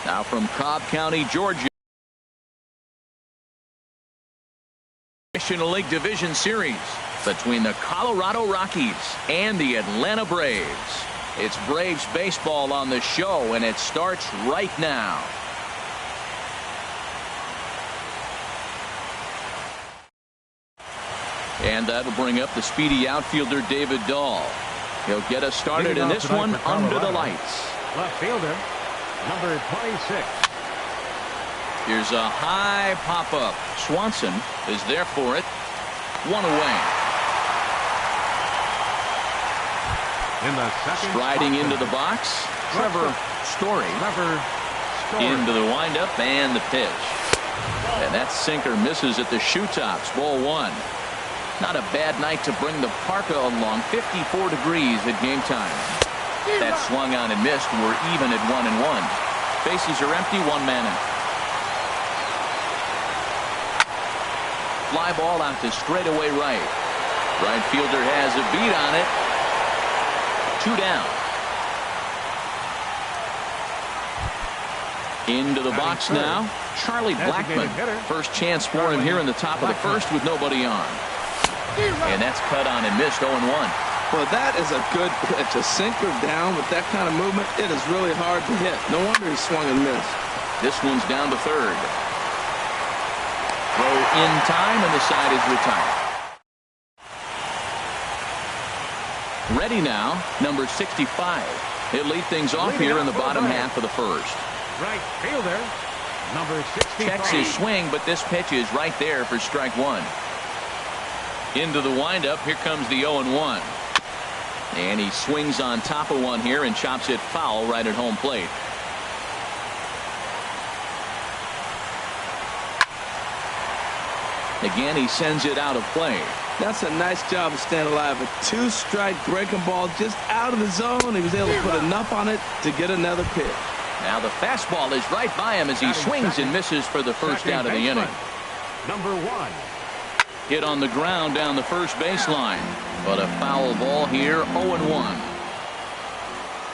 Now from Cobb County, Georgia. National League Division Series between the Colorado Rockies and the Atlanta Braves. It's Braves baseball on the show, and it starts right now. And that'll bring up the speedy outfielder David Dahl. He'll get us started in this one under the lights. Left fielder, number 26. Here's a high pop-up. Swanson is there for it. One away. In the second, striding into the box, Trevor Story. Into the windup and the pitch. And that sinker misses at the shoe tops. Ball one. Not a bad night to bring the parka along. 54 degrees at game time. That swung on and missed. We're even at 1-1. Bases are empty. One man out. Fly ball out to straightaway right. Right fielder has a beat on it. 2 down. Into the box now. Charlie Blackmon. First chance for him here in the top of the first with nobody on. And that's cut on and missed. 0-1. Well, that is a good pitch. A sinker down with that kind of movement, it is really hard to hit. No wonder he swung and missed. This one's down to third. Throw in time, and the side is retired. Ready now, number 65. He'll lead things off here in the bottom half of the first. Right fielder, number 65. Checks his swing, but this pitch is right there for strike one. Into the windup. Here comes the 0-1. And he swings on top of one here and chops it foul right at home plate. Again, he sends it out of play. That's a nice job of staying alive. A 2-strike breaking ball just out of the zone. He was able to put enough on it to get another pitch. Now the fastball is right by him as he swings and misses for the first out of the inning. Number 1. Hit on the ground down the first baseline, but a foul ball here. 0-1.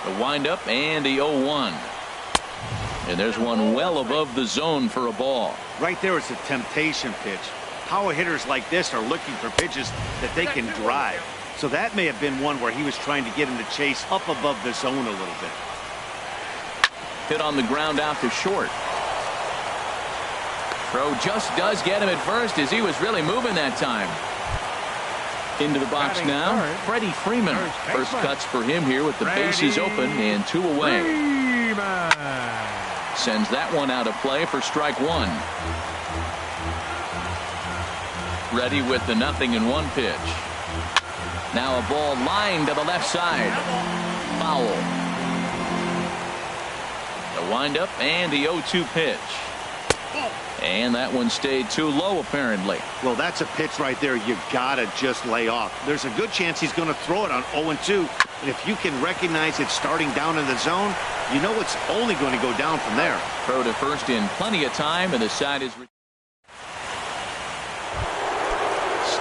The windup and the 0-1. And there's one well above the zone for a ball. Right there is a temptation pitch. Power hitters like this are looking for pitches that they can drive. So that may have been one where he was trying to get him to chase up above the zone a little bit. Hit on the ground out to short. Throw just does get him at first as he was really moving that time. Into the box now, Freddie Freeman. First cuts for him here with the bases open and 2 away. Sends that one out of play for strike one. Ready with the 0-1 pitch. Now a ball lined to the left side. Foul. The windup and the 0-2 pitch. And that one stayed too low, apparently. Well, that's a pitch right there you gotta just lay off. There's a good chance he's going to throw it on 0-2. And if you can recognize it starting down in the zone, you know it's only going to go down from there. Throw to first in plenty of time, and the side is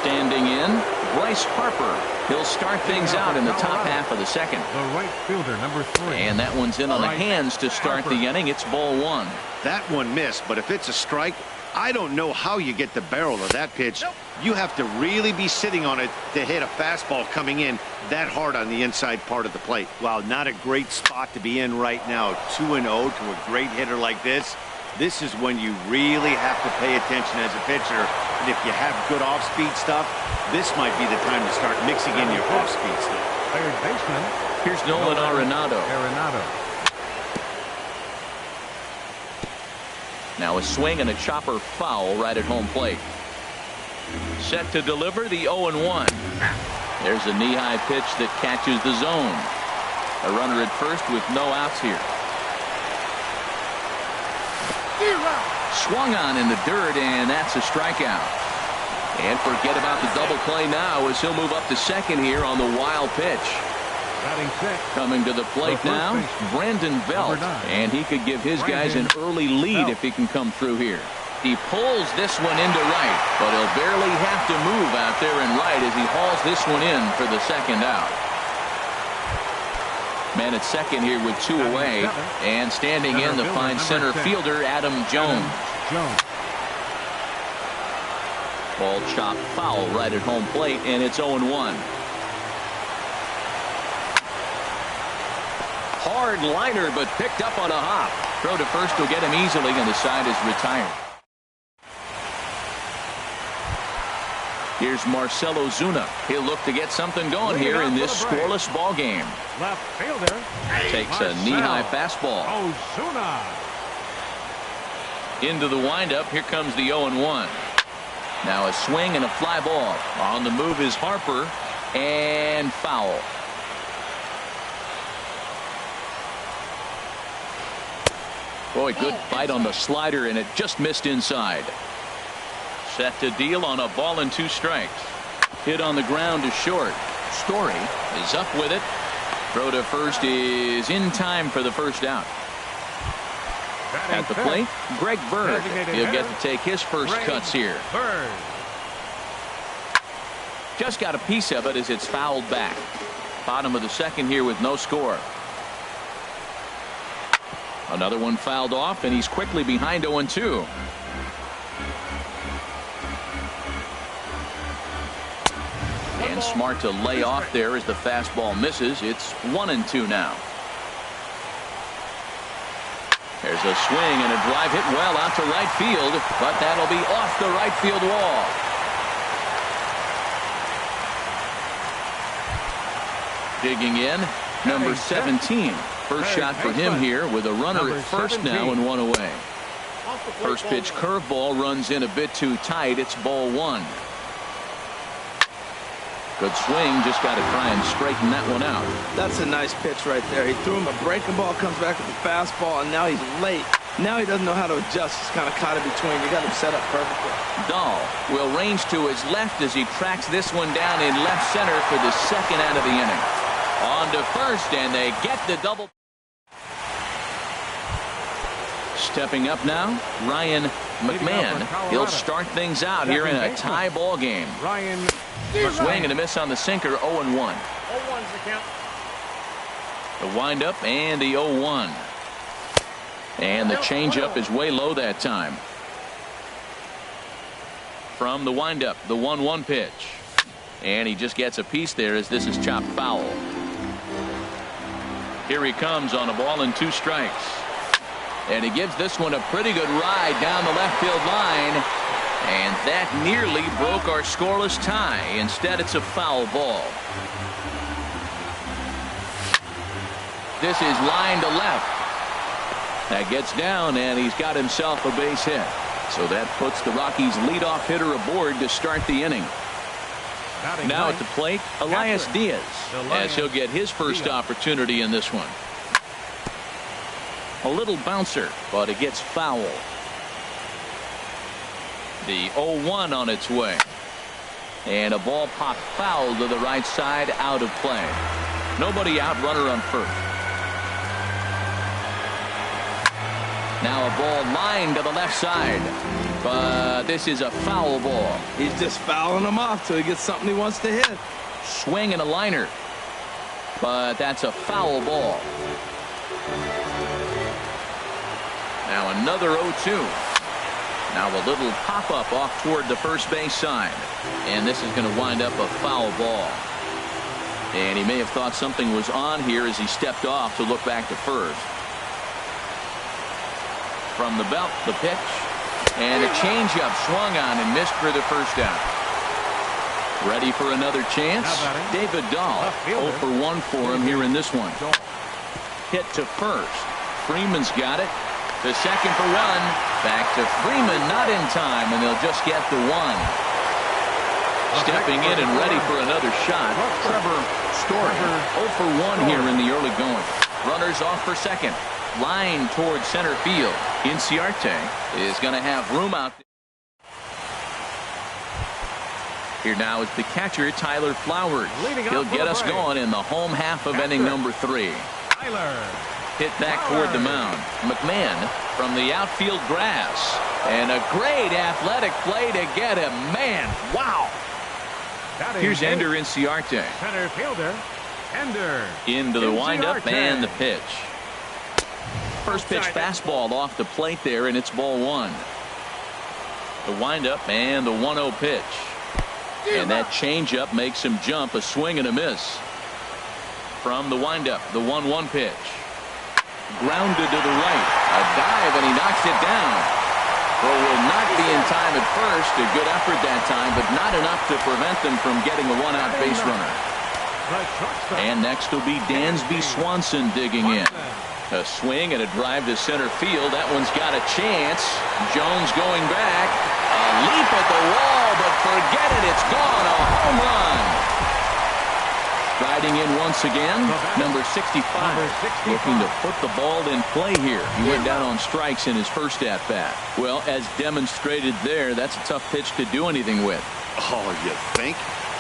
standing in. Bryce Harper. He'll start things out in the top half of the second. The right fielder, number 3. And that one's in on the hands to start the inning. It's ball one. That one missed, but if it's a strike, I don't know how you get the barrel of that pitch. You have to really be sitting on it to hit a fastball coming in that hard on the inside part of the plate. Wow, not a great spot to be in right now. 2-0 to a great hitter like this. This is when you really have to pay attention as a pitcher. And if you have good off-speed stuff, this might be the time to start mixing in your off-speed stuff. Third baseman. Here's Nolan Arenado. Now a swing and a chopper foul right at home plate. Set to deliver the 0-1. There's a knee-high pitch that catches the zone. A runner at first with no outs here. Swung on in the dirt, and that's a strikeout. And forget about the double play now as he'll move up to second here on the wild pitch. Coming to the plate now, Brandon Belt, and he could give his guys an early lead if he can come through here. He pulls this one into right, but he'll barely have to move out there in right as he hauls this one in for the second out. Man at second here with 2 away. And standing in the fine center fielder, Adam Jones. Ball chopped foul right at home plate, and it's 0-1. Hard liner, but picked up on a hop. Throw to first will get him easily, and the side is retired. Here's Marcell Ozuna. He'll look to get something going here in this scoreless ball game. Left fielder Takes a knee-high fastball. Ozuna. Into the windup. Here comes the 0-1. Now a swing and a fly ball. On the move is Harper, and foul. Boy, good bite on the slider, and it just missed inside. Set to deal on a ball and 2 strikes. Hit on the ground to short. Story is up with it. Throw to first is in time for the first out. At the plate, Greg Bird. He'll get to take his first cuts here. Just got a piece of it as it's fouled back. Bottom of the second here with no score. Another one fouled off, and he's quickly behind 0-2. And smart to lay off there as the fastball misses. It's 1-2 now. There's a swing and a drive hit well out to right field, but that'll be off the right field wall. Digging in, number 17. First shot for him here with a runner at first now and 1 away. First pitch curveball runs in a bit too tight. It's ball 1. Good swing, just got to try and straighten that one out. That's a nice pitch right there. He threw him a breaking ball, comes back with the fastball, and now he's late. Now he doesn't know how to adjust. He's kind of caught in between. You got him set up perfectly. Dahl will range to his left as he tracks this one down in left center for the second out of the inning. On to first, and they get the double. Stepping up now, Ryan McMahon. He'll start things out here in a tie ball game. Swing and a miss on the sinker, 0-1. 0-1's the count. The windup and the 0-1. And the changeup is way low that time. From the windup, the 1-1 pitch. And he just gets a piece there as this is chopped foul. Here he comes on a ball and 2 strikes. And he gives this one a pretty good ride down the left field line. And that nearly broke our scoreless tie. Instead, it's a foul ball. This is line to left. That gets down, and he's got himself a base hit. So that puts the Rockies' leadoff hitter aboard to start the inning. Now at the plate, Elias Diaz, as he'll get his first opportunity in this one. A little bouncer, but it gets foul. The 0-1 on its way. And a ball popped foul to the right side, out of play. Nobody out, runner on first. Now a ball lined to the left side. But this is a foul ball. He's just fouling him off till he gets something he wants to hit. Swing and a liner. But that's a foul ball. Now another 0-2. Now a little pop-up off toward the first base side. And this is going to wind up a foul ball. And he may have thought something was on here as he stepped off to look back to first. From the belt, the pitch. And a changeup swung on and missed for the first out. Ready for another chance? David Dahl. 0 for 1 for him here in this one. Hit to first. Freeman's got it. To second for 1. Back to Freeman, not in time, and they'll just get the 1. Stepping in and ready for another shot, Trevor Story. 0 for 1 here in the early going. Runners off for second. Line towards center field. Inciarte is going to have room out there. Here now is the catcher, Tyler Flowers. He'll get us going in the home half of inning number 3. Tyler. Hit back toward the mound. McMahon from the outfield grass. And a great athletic play to get him. Man, wow. Here's Ender Inciarte. Center fielder. Ender. Into the windup Arte. and the pitch. First pitch fastball off the plate there, and it's ball one. The windup and the 1-0 pitch. And that changeup makes him jump. A swing and a miss. From the windup, the 1-1 pitch. Grounded to the right. A dive, and he knocks it down. Well, will not be in time at first. A good effort that time, but not enough to prevent them from getting a one-out base runner. And next will be Dansby Swanson digging in. A swing and a drive to center field. That one's got a chance. Jones going back. A leap at the wall, but forget it. It's gone. A home run. Riding in once again, number 65. Looking to put the ball in play here. He went down on strikes in his first at-bat. Well, as demonstrated there, that's a tough pitch to do anything with. Oh, you think?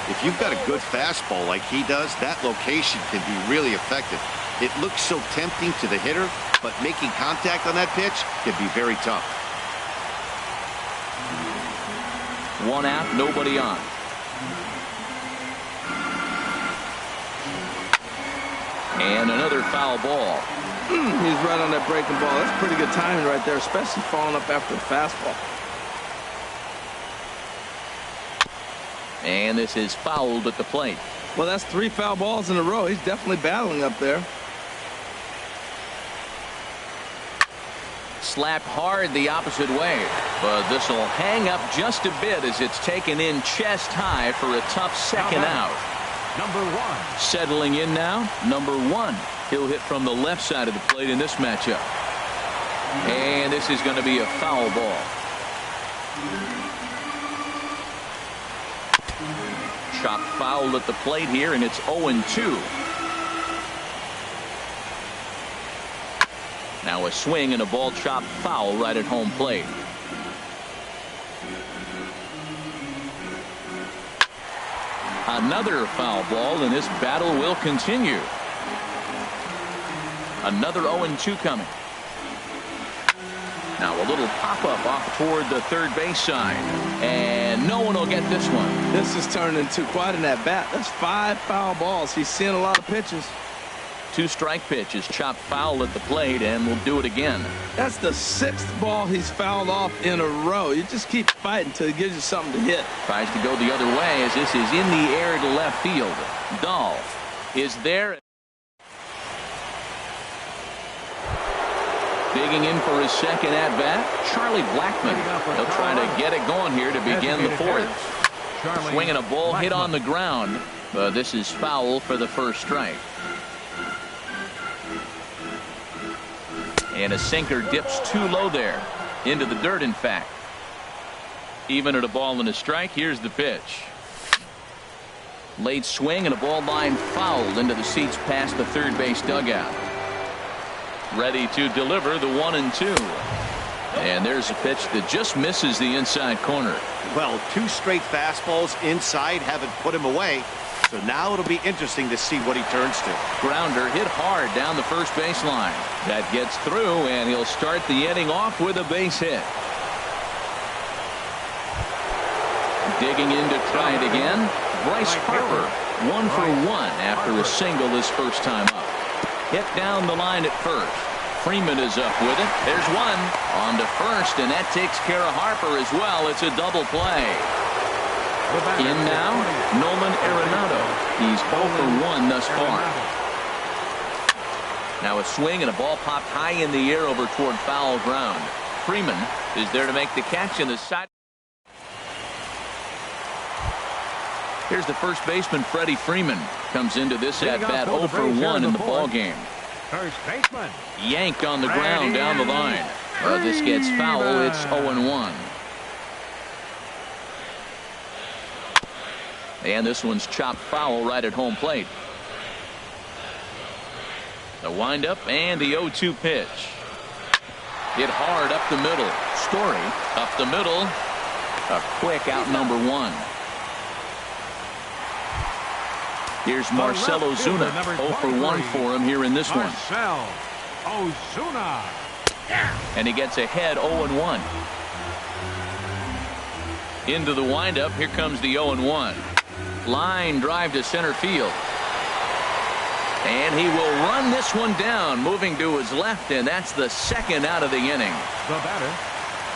If you've got a good fastball like he does, that location can be really effective. It looks so tempting to the hitter, but making contact on that pitch can be very tough. One out, nobody on. And another foul ball. He's right on that breaking ball. That's pretty good timing right there, especially falling up after the fastball. And this is fouled at the plate. Well, that's 3 foul balls in a row. He's definitely battling up there. Slapped hard the opposite way, but this will hang up just a bit as it's taken in chest high for a tough second out. Number 1. Settling in now, number 1. He'll hit from the left side of the plate in this matchup. And this is going to be a foul ball. Chopped foul at the plate here, and it's 0-2. Now a swing and a ball chopped foul right at home plate. Another foul ball, and this battle will continue. Another 0-2 coming. Now a little pop-up off toward the third base side. And no one will get this one. This is turning into quite an at-bat. That's 5 foul balls. He's seeing a lot of pitches. 2 strike pitches, chopped foul at the plate, and we'll do it again. That's the 6th ball he's fouled off in a row. You just keep fighting until he gives you something to hit. Tries to go the other way as this is in the air to left field. Dahl is there. Digging in for his second at-bat, Charlie Blackmon. He'll try to get it going here to begin the 4th. Swinging a ball hit on the ground, but this is foul for the first strike. And a sinker dips too low there. Into the dirt, in fact. Even at a ball and a strike, here's the pitch. Late swing and a ball line fouled into the seats past the third base dugout. Ready to deliver the 1-2. And there's a pitch that just misses the inside corner. Well, 2 straight fastballs inside haven't put him away. So now it'll be interesting to see what he turns to. Grounder hit hard down the first baseline. That gets through, and he'll start the inning off with a base hit. Digging in to try it again. Bryce Harper, 1 for 1 after a single his first time up. Hit down the line at first. Freeman is up with it. There's one on to first, and that takes care of Harper as well. It's a double play. In now, Nolan Arenado. He's 0 for 1 thus far. Now a swing and a ball popped high in the air over toward foul ground. Freeman is there to make the catch in the side. Here's the first baseman, Freddie Freeman. Comes into this at-bat 0 for 1 in the ball game. First baseman. Yank on the ground down the line. This gets foul. It's 0-1. And this one's chopped foul right at home plate. The windup and the 0-2 pitch. Hit hard up the middle. Story up the middle. A quick out number 1. Here's Marcell Ozuna. 0 for 1 for him here in this one. Marcell Ozuna. And he gets ahead 0-1. Into the windup. Here comes the 0-1. Line drive to center field. And he will run this one down, moving to his left, and that's the second out of the inning. The batter.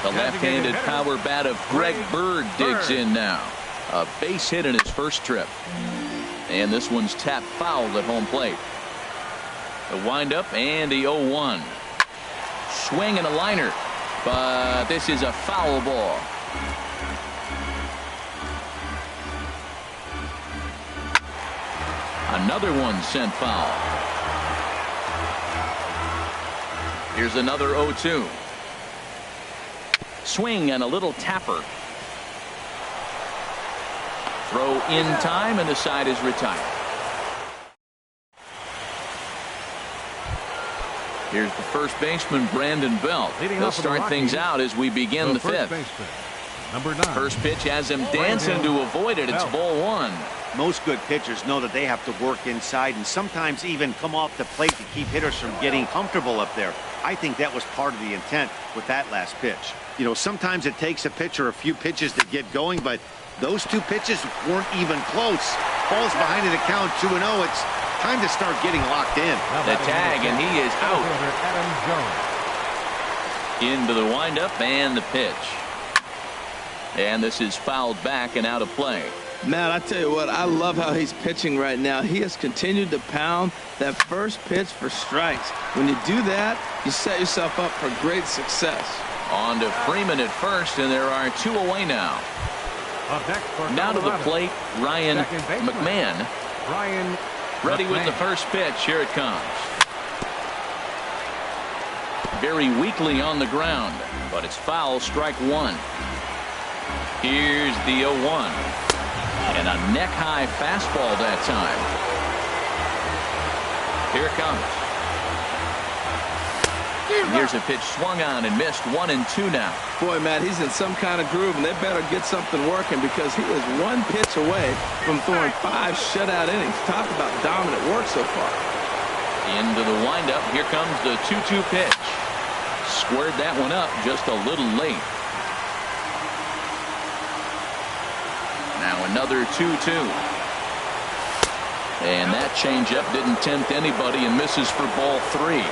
The left-handed power bat of Greg Bird digs in now. A base hit in his first trip. And this one's tapped foul at home plate. The windup and the 0-1. Swing and a liner. But this is a foul ball. Another one sent foul. Here's another 0-2. Swing and a little tapper. Throw in time, and the side is retired. Here's the first baseman, Brandon Belt. He'll start things out as we begin the fifth. Number 9. First pitch has him dancing to avoid it. It's ball one. Most good pitchers know that they have to work inside and sometimes even come off the plate to keep hitters from getting comfortable up there. I think that was part of the intent with that last pitch. You know, sometimes it takes a pitcher a few pitches to get going, but those two pitches weren't even close. Ball's behind in the count, 2-0. It's time to start getting locked in. The tag, and he is out. Into the windup and the pitch. And this is fouled back and out of play. Man, I tell you what, I love how he's pitching right now. He has continued to pound that first pitch for strikes. When you do that, you set yourself up for great success. On to Freeman at first, and there are two away now. Now to the plate, Ryan McMahon. Ready with the first pitch. Here it comes. Very weakly on the ground, but it's foul, strike one. Here's the 0-1. And a neck-high fastball that time. Here it comes. Here's a pitch swung on and missed. 1-2 now. Boy, Matt, he's in some kind of groove, and they better get something working because he is one pitch away from throwing 5 shutout innings. Talk about dominant work so far. Into the windup. Here comes the 2-2 pitch. Squared that one up just a little late. Now another 2-2. And that changeup didn't tempt anybody and misses for ball 3.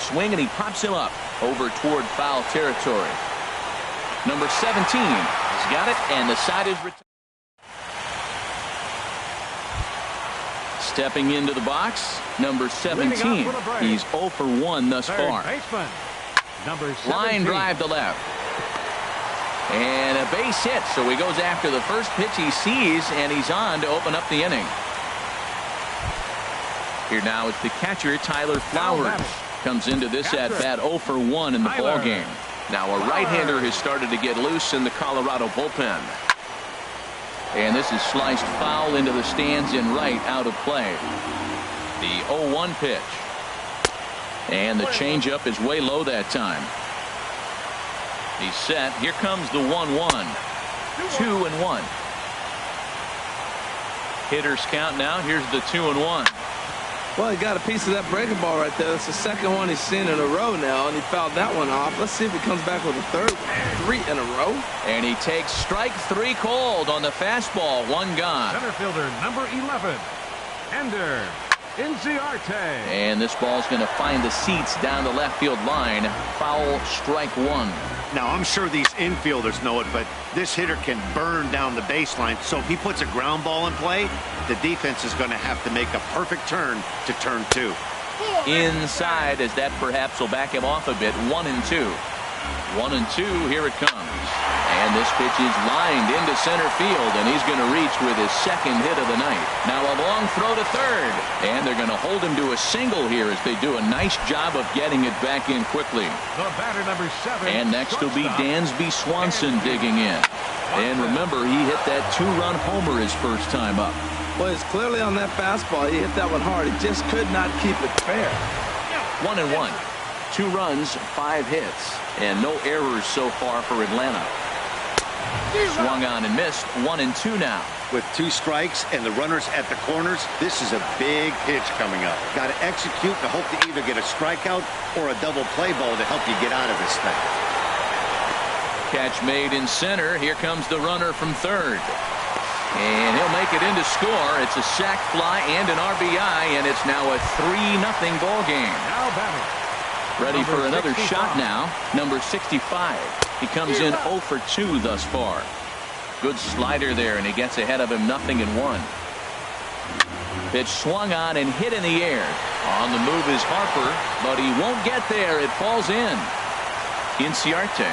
Swing, and he pops him up over toward foul territory. Number 17 has got it, and the side is retired. Stepping into the box, number 17. He's 0 for 1 thus far. Line drive to left. And a base hit, so he goes after the first pitch he sees, and he's on to open up the inning. Here now is the catcher, Tyler Flowers. Comes into this at-bat 0 for 1 in the ball game. Now a right-hander has started to get loose in the Colorado bullpen. And this is sliced foul into the stands in right, out of play. The 0-1 pitch. And the changeup is way low that time. He's set. Here comes the 1-1. 2-1. Hitters count now. Here's the 2-1. Well, he got a piece of that breaking ball right there. That's the second one he's seen in a row now, and he fouled that one off. Let's see if he comes back with a third. 3 in a row. And he takes strike 3 cold on the fastball. 1 gone. Center fielder number 11, Ender Inciarte. And this ball's going to find the seats down the left field line. Foul, strike 1. Now, I'm sure these infielders know it, but this hitter can burn down the baseline. So if he puts a ground ball in play, the defense is going to have to make a perfect turn to turn 2. Inside, as that perhaps will back him off a bit. 1-2. 1-2. Here it comes. And this pitch is lined into center field, and he's going to reach with his second hit of the night. Now a long throw to third, and they're going to hold him to a single here as they do a nice job of getting it back in quickly. The batter number 7. And next will be Dansby Swanson digging in. And remember, he hit that 2-run homer his first time up. Well, he's clearly on that fastball. He hit that one hard. He just could not keep it fair. 1-1. 2 runs, 5 hits, and no errors so far for Atlanta. Swung on and missed. 1-2 now. With 2 strikes and the runners at the corners, this is a big pitch coming up. Got to execute to hope to either get a strikeout or a double play ball to help you get out of this thing. Catch made in center. Here comes the runner from third. And he'll make it in to score. It's a sac fly and an RBI, and it's now a 3-0 ball game. Now batting. Ready for another 65. shot now. Number 65. He comes in 0 for 2 thus far. Good slider there, and he gets ahead of him 0-1. Pitch swung on and hit in the air. On the move is Harper, but he won't get there. It falls in. Inciarte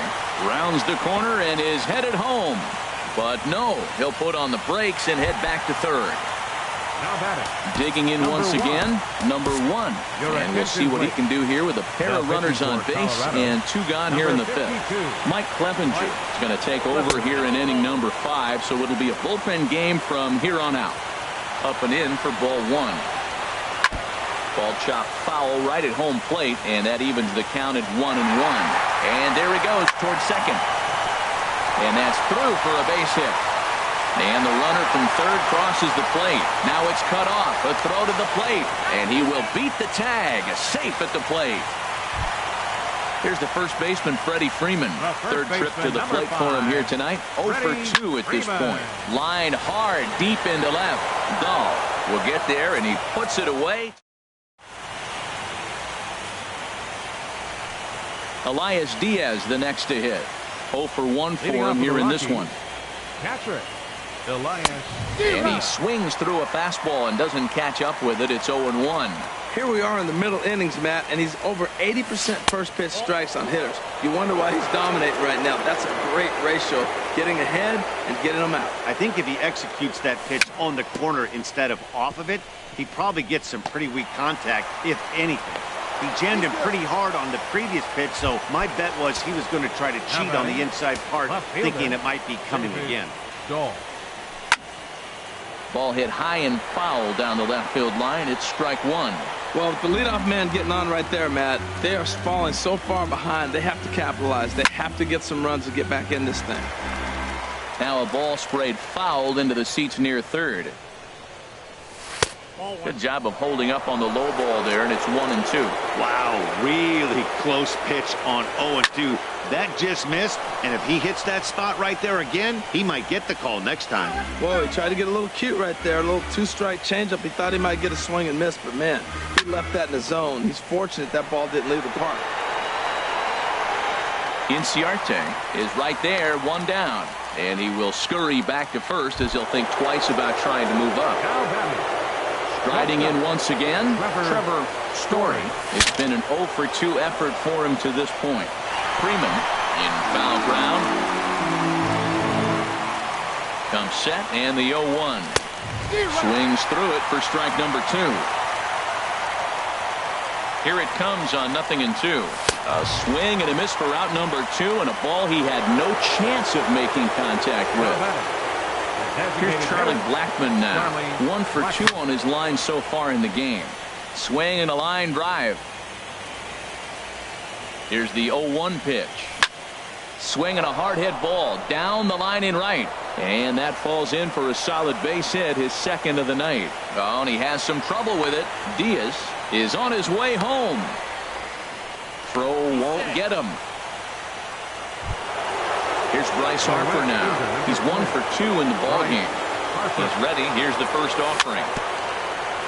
rounds the corner and is headed home. But no, he'll put on the brakes and head back to third. Now batting. Digging in once again, number 1. And we'll see what he can do here with a pair of runners on base and 2 gone here in the 5th. Mike Clevenger is going to take over here in inning number 5, so it'll be a bullpen game from here on out. Up and in for ball 1. Ball chopped foul right at home plate, and that evens the count at 1-1. And there he goes towards second. And that's through for a base hit. And the runner from third crosses the plate. Now it's cut off. A throw to the plate. And he will beat the tag. Safe at the plate. Here's the first baseman, Freddie Freeman. Third trip to the plate for him here tonight. 0 for 2 at this point. Line hard deep into left. Dahl will get there, and he puts it away. Elias Diaz the next to hit. 0 for 1 for him here in this one. Catcher, Elias. And he swings through a fastball and doesn't catch up with it. It's 0-1. Here we are in the middle innings, Matt, and he's over 80% first pitch strikes on hitters. You wonder why he's dominating right now. That's a great ratio, getting ahead and getting them out. I think if he executes that pitch on the corner instead of off of it, he probably gets some pretty weak contact, if anything. He jammed him pretty hard on the previous pitch, so my bet was he was going to try to cheat on the inside part, thinking it might be coming again. Ball hit high and foul down the left field line. It's strike 1. Well, with the leadoff man getting on right there, Matt, they are falling so far behind. They have to capitalize. They have to get some runs to get back in this thing. Now a ball sprayed fouled into the seats near third. Good job of holding up on the low ball there, and it's 1-2. Wow, really close pitch on 0-2. That just missed, and if he hits that spot right there again, he might get the call next time. Whoa, he tried to get a little cute right there, a little 2-strike changeup. He thought he might get a swing and miss, but man, he left that in the zone. He's fortunate that ball didn't leave the park. Inciarte is right there, 1 down, and he will scurry back to first as he'll think twice about trying to move up. Riding in once again, Trevor Story. It's been an 0 for 2 effort for him to this point. Freeman in foul ground. Comes set, and the 0-1. Swings through it for strike number 2. Here it comes on 0-2. A swing and a miss for out number 2, and a ball he had no chance of making contact with. Here's Charlie Blackmon now. 1 for 2 on his line so far in the game. Swing and a line drive. Here's the 0-1 pitch. Swing and a hard hit ball down the line in right. And that falls in for a solid base hit, his second of the night. Oh, and he has some trouble with it. Diaz is on his way home. Throw won't get him. Here's Bryce Harper now. He's 1 for 2 in the ballgame. He's ready. Here's the first offering.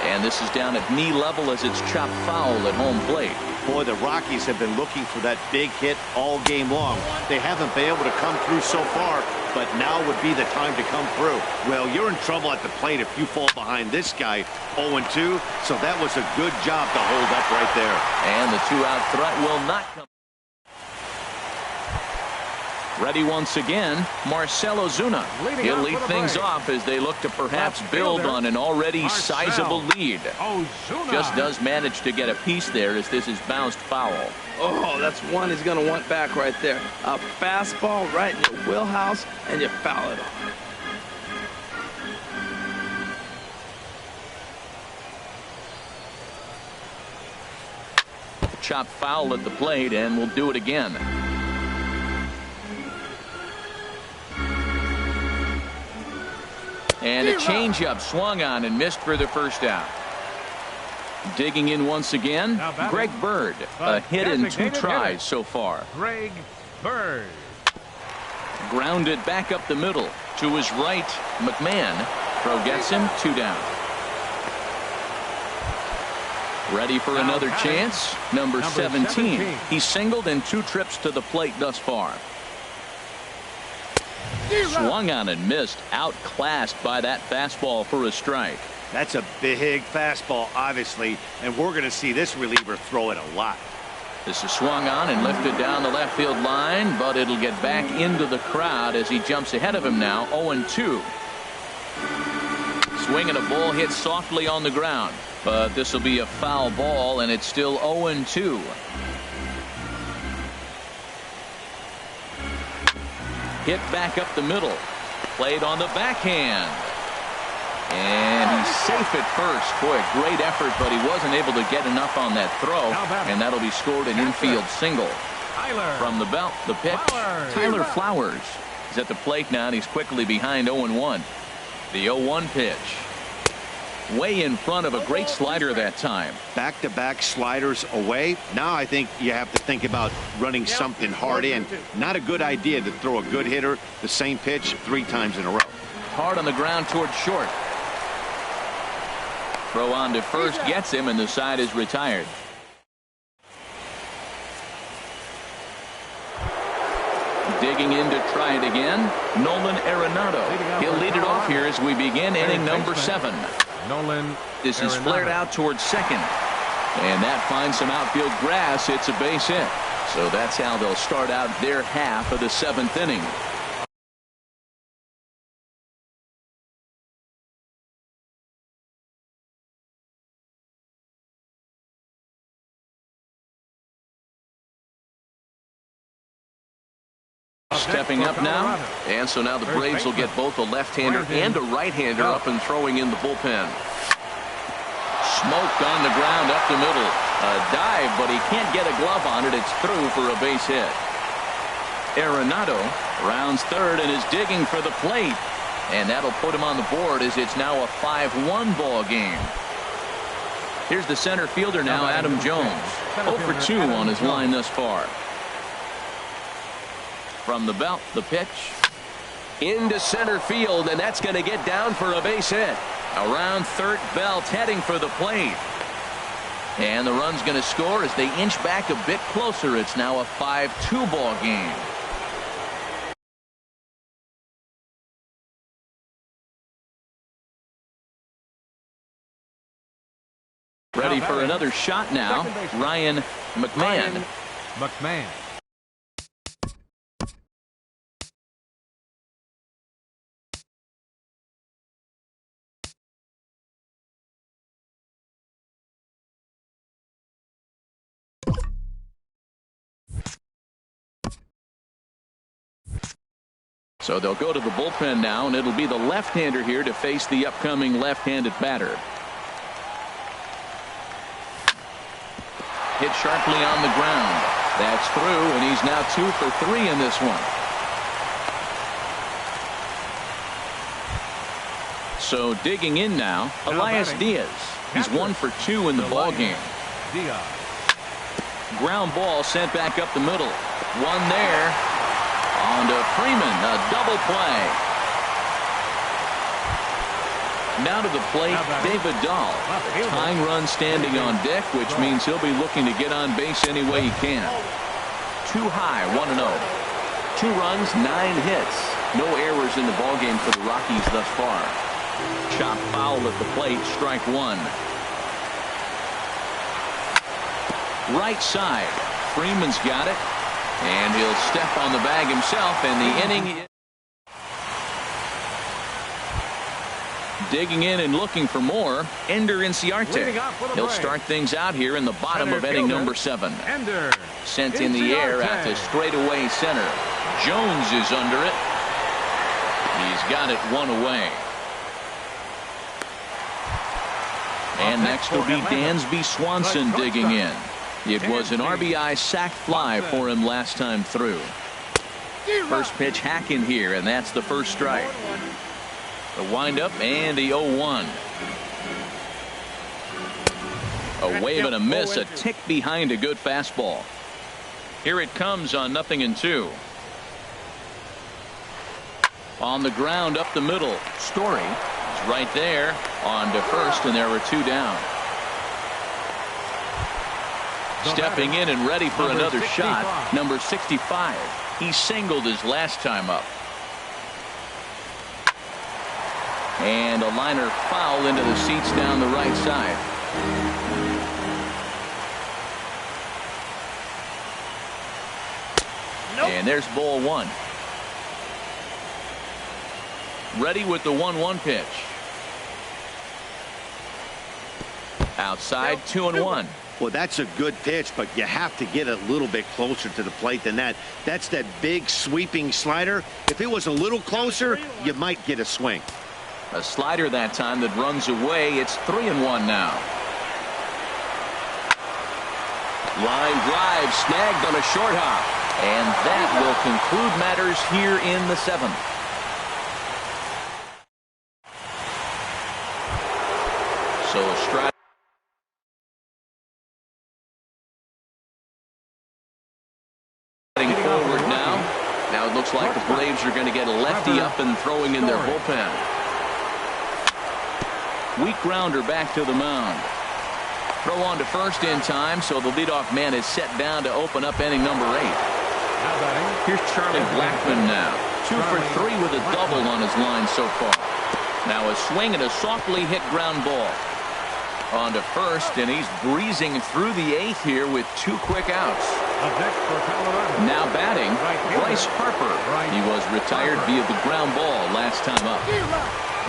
And this is down at knee level as it's chopped foul at home plate. Boy, the Rockies have been looking for that big hit all game long. They haven't been able to come through so far, but now would be the time to come through. Well, you're in trouble at the plate if you fall behind this guy 0-2, so that was a good job to hold up right there. And the 2-out threat will not come. Ready once again, Marcell Ozuna. He'll lead things off as they look to perhaps build on an already sizable lead. Just does manage to get a piece there as this is bounced foul. Oh, that's one he's going to want back right there. A fastball right in your wheelhouse, and you foul it off. Chop foul at the plate, and we'll do it again. And a changeup swung on and missed for the first out. Digging in once again, Greg Bird. A hit in 2 tries so far. Greg Bird. Grounded back up the middle. To his right, McMahon. Throw gets him 2 down. Ready for another chance. Number 17. He's singled in 2 trips to the plate thus far. Swung on and missed. Outclassed by that fastball for a strike. That's a big fastball, obviously, and we're going to see this reliever throw it a lot. This is swung on and lifted down the left field line, but it'll get back into the crowd as he jumps ahead of him now. 0-2. Swing and a ball hit softly on the ground, but this will be a foul ball, and it's still 0-2. Hit back up the middle. Played on the backhand. And he's safe at first. Boy, a great effort, but he wasn't able to get enough on that throw. And that'll be scored an infield single. From the belt, the pitch. Tyler Flowers is at the plate now, and he's quickly behind 0-1. The 0-1 pitch. Way in front of a great slider that time. Back-to-back sliders away. Now I think you have to think about running something hard in. Not a good idea to throw a good hitter the same pitch 3 times in a row. Hard on the ground towards short. Throw on to first gets him, and the side is retired. Digging in to try it again, Nolan Arenado. He'll lead it off here as we begin inning number 7. This is flared out towards second, and that finds some outfield grass. It's a base hit. So that's how they'll start out their half of the 7th inning. Stepping up now, and so now the Braves will get both a left-hander and a right-hander up and throwing in the bullpen. Smoked on the ground up the middle. A dive, but he can't get a glove on it. It's through for a base hit. Arenado rounds third and is digging for the plate. And that'll put him on the board as it's now a 5-1 ball game. Here's the center fielder now, Adam Jones. 0 for 2 on his line thus far. From the belt, the pitch. Into center field, and that's going to get down for a base hit. Around third, Belt heading for the plate. And the run's going to score as they inch back a bit closer. It's now a 5-2 ball game. Ready for another shot now, Ryan McMahon. So they'll go to the bullpen now, and it'll be the left-hander here to face the upcoming left-handed batter. Hit sharply on the ground. That's through, and he's now 2 for 3 in this one. So digging in now, Elias Diaz. He's 1 for 2 in the ball game. Ground ball sent back up the middle. One there. On to Freeman, a double play. Now to the plate, David Dahl. Tying run standing on deck, which means he'll be looking to get on base any way he can. Too high, 1-0. 2 runs, 9 hits. No errors in the ballgame for the Rockies thus far. Chop foul at the plate, strike 1. Right side, Freeman's got it. And he'll step on the bag himself, and the inning. Digging in and looking for more, Ender Inciarte. He'll start things out here in the bottom of inning number 7. Sent in the air at the straightaway center. Jones is under it. He's got it 1 away. And next will be Dansby Swanson digging in. It was an RBI sac fly for him last time through. First pitch hacking here, and that's the first strike. The windup and the 0-1. A wave and a miss, a tick behind a good fastball. Here it comes on 0-2. On the ground up the middle. Story is right there on to first, and there were 2 down. Stepping in and ready for another shot, number 65. He singled his last time up. And a liner foul into the seats down the right side. And there's ball 1. Ready with the 1-1 pitch. Outside, 2-1. Well, that's a good pitch, but you have to get a little bit closer to the plate than that. That's that big sweeping slider. If it was a little closer, you might get a swing. A slider that time that runs away. It's 3-1 now. Line drive snagged on a short hop. And that will conclude matters here in the 7th. So a strike. Forward now. Now it looks like the Braves are going to get a lefty up and throwing in their bullpen. Weak grounder back to the mound. Throw on to first in time, so the leadoff man is set down to open up inning number 8. Here's Charlie Blackmon now. 2 for 3 with a double on his line so far. Now a swing and a softly hit ground ball. On to first, and he's breezing through the 8th here with 2 quick outs. Now batting, Bryce Harper. He was retired via the ground ball last time up.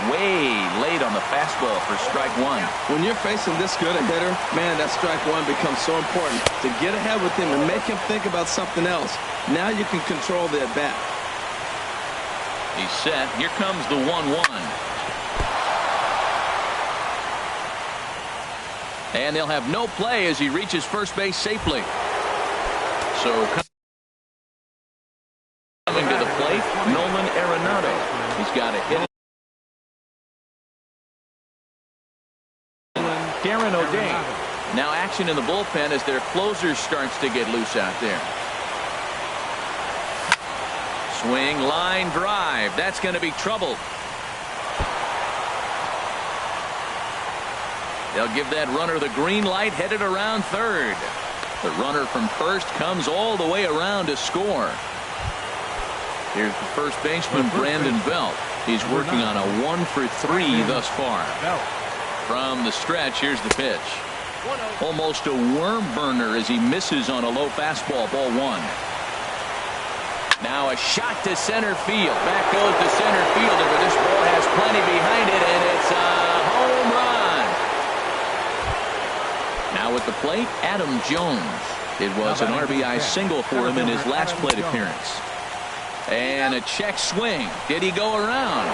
Way late on the fastball for strike 1. When you're facing this good a hitter, man, that strike 1 becomes so important to get ahead with him and make him think about something else. Now you can control the at-bat. He's set. Here comes the 1-1. And they'll have no play as he reaches first base safely. So coming to the plate, Nolan Arenado. He's got a hit. Darren O'Day. Now action in the bullpen as their closer starts to get loose out there. Swing, line drive. That's going to be trouble. They'll give that runner the green light, headed around third. The runner from first comes all the way around to score. Here's the first baseman, Brandon Belt. He's working on a 1 for 3 thus far. From the stretch, here's the pitch. Almost a worm burner as he misses on a low fastball, ball 1. Now a shot to center field. Back goes the center fielder, but this ball has plenty behind it, and it's a home run. Now at the plate, Adam Jones. It was an RBI single for him in his last plate appearance. And a check swing. Did he go around?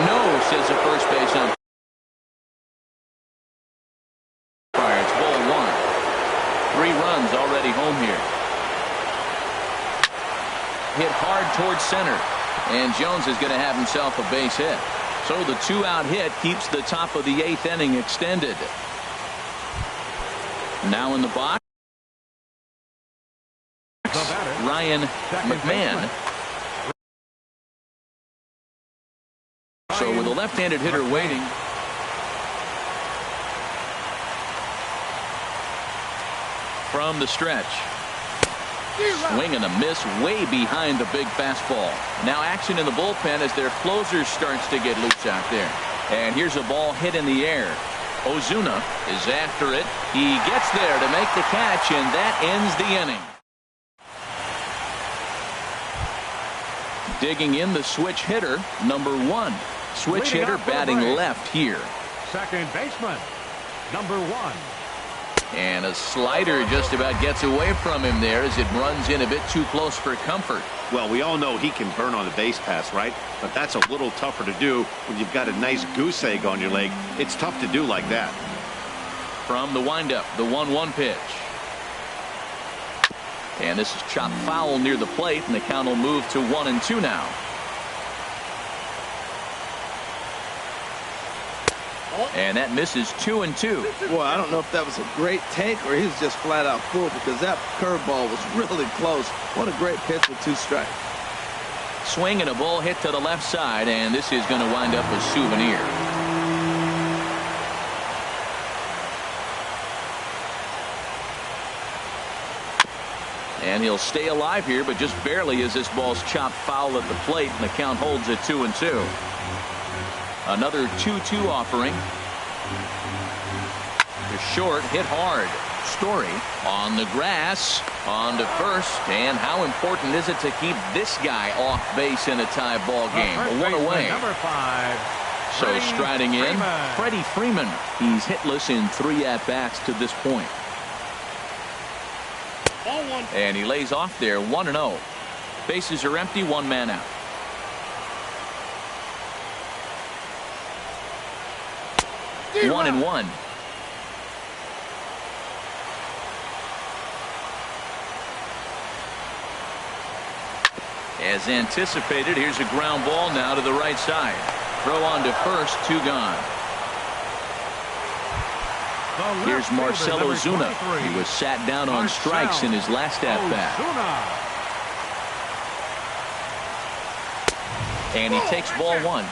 No, says the first base umpire. It's ball 1. 3 runs already home here. Hit hard towards center. And Jones is going to have himself a base hit. So the 2-out hit keeps the top of the 8th inning extended. Now in the box, Ryan McMahon. So with a left-handed hitter waiting. From the stretch. Swing and a miss way behind the big fastball. Now action in the bullpen as their closer starts to get loose out there. And here's a ball hit in the air. Ozuna is after it. He gets there to make the catch, and that ends the inning. Digging in the switch hitter, number 1. Switch hitter batting left here. Second baseman, number 1. And a slider just about gets away from him there as it runs in a bit too close for comfort. Well, we all know he can burn on a base pass, right? But that's a little tougher to do when you've got a nice goose egg on your leg. It's tough to do like that. From the windup, the 1-1 pitch. And this is chopped foul near the plate, and the count will move to 1-2 now. And that misses 2-2. Boy, I don't know if that was a great take or he was just flat out fooled, because that curveball was really close. What a great pitch with 2 strikes. Swing and a ball hit to the left side, and this is going to wind up a souvenir. And he'll stay alive here, but just barely as this ball's chopped foul at the plate, and the count holds at 2-2. Another 2-2 offering. To short, hit hard. Story on the grass, on to first, and how important is it to keep this guy off base in a tie ball game? One away. Number 5. So striding in, Freddie Freeman. He's hitless in 3 at-bats to this point. And he lays off there, 1-0. Bases are empty, 1 man out. One and one. As anticipated, here's a ground ball now to the right side. Throw on to first, 2 gone. Here's Marcelo Zuna. He was sat down on strikes in his last at-bat. And he takes ball 1.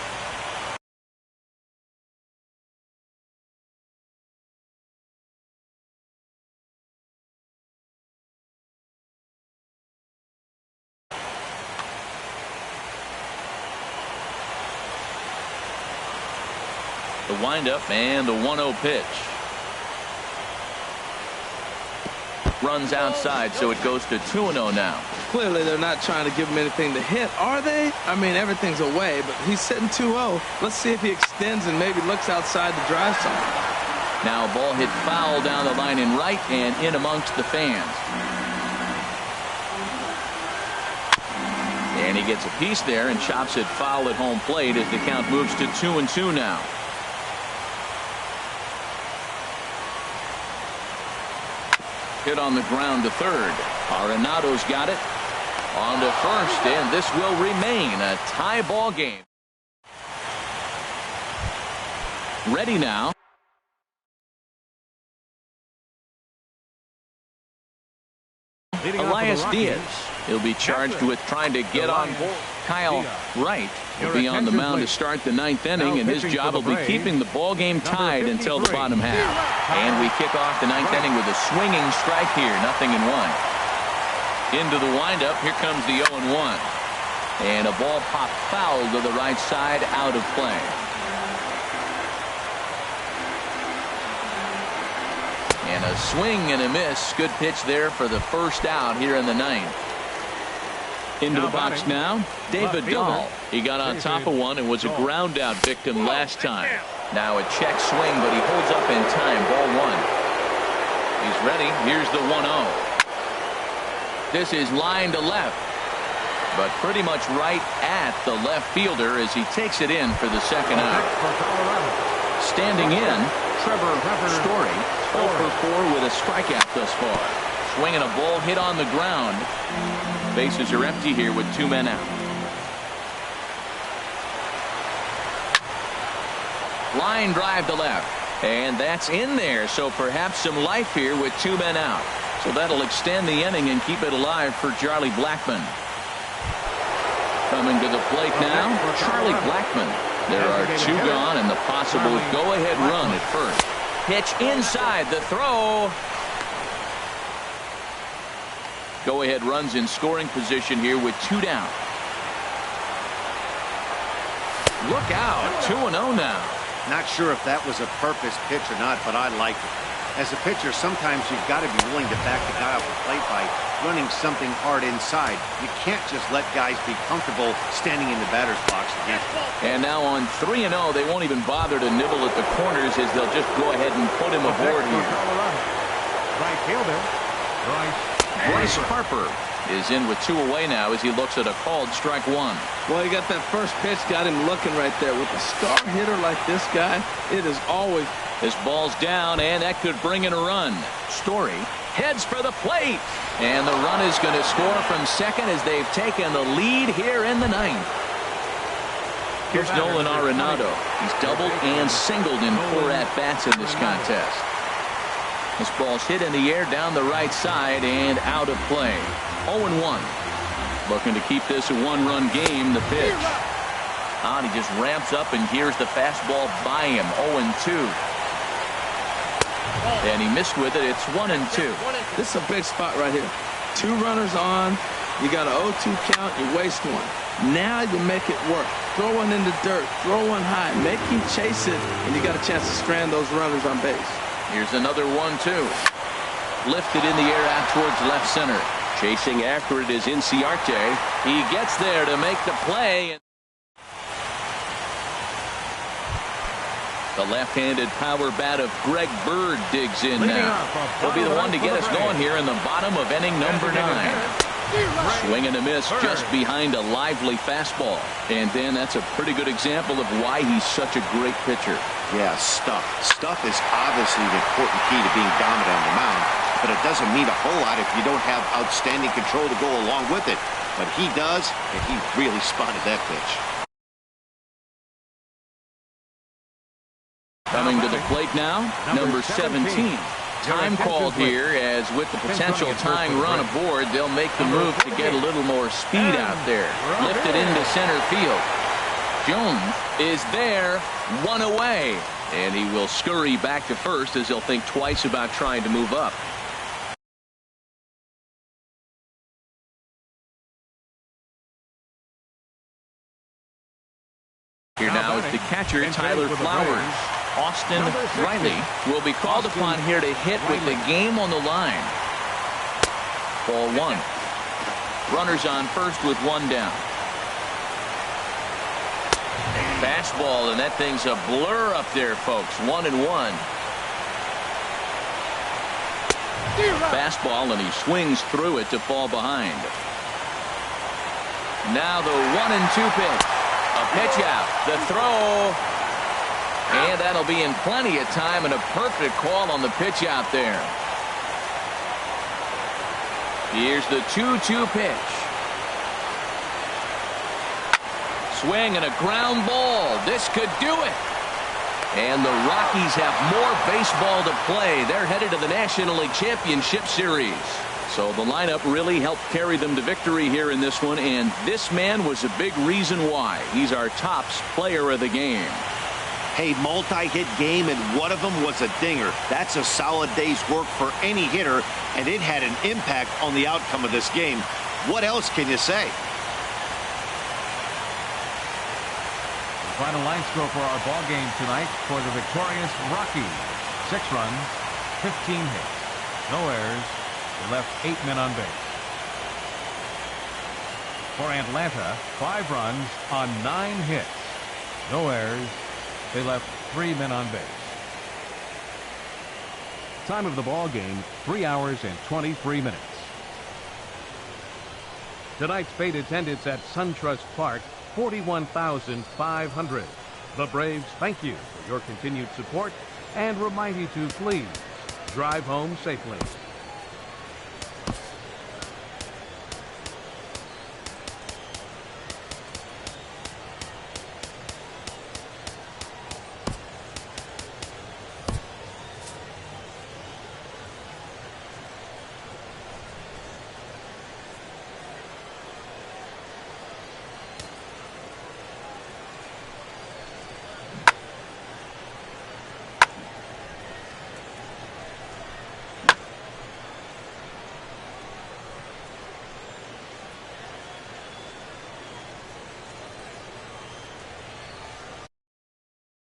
The windup and the 1-0 pitch. Runs outside, so it goes to 2-0 now. Clearly, they're not trying to give him anything to hit, are they? I mean, everything's away, but he's sitting 2-0. Let's see if he extends and maybe looks outside to drive something. Now a ball hit foul down the line in right and in amongst the fans. And he gets a piece there and chops it foul at home plate as the count moves to 2-2 now. Hit on the ground to third. Arenado's got it. On to first, and this will remain a tie ball game. Ready now. Elias Diaz. He'll be charged with trying to get on board. Kyle Wright will be on the mound to start the 9th inning, and his job will be keeping the ball game tied until the bottom half. And we kick off the 9th inning with a swinging strike here, 0-1. Into the windup, here comes the 0-1. And a ball popped foul to the right side, out of play. And a swing and a miss. Good pitch there for the first out here in the 9th. Into the box now, David Dahl. He got on top of one and was a ground out victim last time. Now a check swing, but he holds up in time. Ball 1. He's ready. Here's the 1-0. This is line to left, but pretty much right at the left fielder as he takes it in for the second out. Standing in, Trevor Story, 0 for 4 with a strikeout thus far. Swinging a ball hit on the ground. Bases are empty here with 2 men out. Line drive to left, and that's in there, so perhaps some life here with 2 men out. So that'll extend the inning and keep it alive for Charlie Blackmon. Coming to the plate now, Charlie Blackmon. There are 2 gone and the possible go-ahead run at first. Pitch inside, the throw. Go-ahead runs in scoring position here with 2 down. Look out, 2-0 now. Not sure if that was a purpose pitch or not, but I like it. As a pitcher, sometimes you've got to be willing to back the guy off the plate by running something hard inside. You can't just let guys be comfortable standing in the batter's box against them. And now on 3-0, they won't even bother to nibble at the corners as they'll just go ahead and put him aboard here. Right fielder, Bryce Harper is in with 2 away now as he looks at a called strike 1. Well, he got that first pitch, got him looking right there. With a star hitter like this guy, it is always... This ball's down, and that could bring in a run. Story heads for the plate, and the run is going to score from second as they've taken the lead here in the 9th. Here's Nolan Arenado. He's doubled and singled in 4 at-bats in this contest. This ball's hit in the air down the right side and out of play. 0-1. Looking to keep this a one-run game. The pitch. And he just ramps up, and here's the fastball by him. 0-2. And he missed with it. It's 1-2. This is a big spot right here. 2 runners on. You got an 0-2 count. You waste one. Now you make it work. Throw one in the dirt. Throw one high. Make him chase it, and you got a chance to strand those runners on base. Here's another 1-2. Lifted in the air out towards left center. Chasing after it is Inciarte. He gets there to make the play. The left-handed power bat of Greg Bird digs in now. He'll be the one to get us going here in the bottom of inning number 9. Swing and a miss just behind a lively fastball. And Dan, that's a pretty good example of why he's such a great pitcher. Yeah, stuff. Stuff is obviously the important key to being dominant on the mound, but it doesn't mean a whole lot if you don't have outstanding control to go along with it. But he does, and he really spotted that pitch. Coming to the plate now, number 17. Time called here, as with the potential tying run aboard, they'll make the move to get a little more speed out there. Lifted into center field. Jones is there, 1 away. And he will scurry back to first, as he'll think twice about trying to move up. Here now is the catcher, Tyler Flowers. Austin Riley will be called upon here to hit with the game on the line. Ball 1. Runners on first with 1 down. Fastball, and that thing's a blur up there, folks. 1-1. Fastball, and he swings through it to fall behind. Now the 1-2 pitch. A pitch out. The throw. And that'll be in plenty of time, and a perfect call on the pitch out there. Here's the 2-2 pitch. Swing and a ground ball. This could do it. And the Rockies have more baseball to play. They're headed to the National League Championship Series. So the lineup really helped carry them to victory here in this one, and this man was a big reason why. He's our tops player of the game. Hey, multi-hit game, and one of them was a dinger. That's a solid day's work for any hitter, and it had an impact on the outcome of this game. What else can you say? The final line score for our ball game tonight for the victorious Rockies: 6 runs, 15 hits, no errors. They left 8 men on base. For Atlanta, 5 runs on 9 hits, no errors. They left 3 men on base. Time of the ball game, 3 hours and 23 minutes. Tonight's paid attendance at SunTrust Park, 41,500. The Braves thank you for your continued support and remind you to please drive home safely.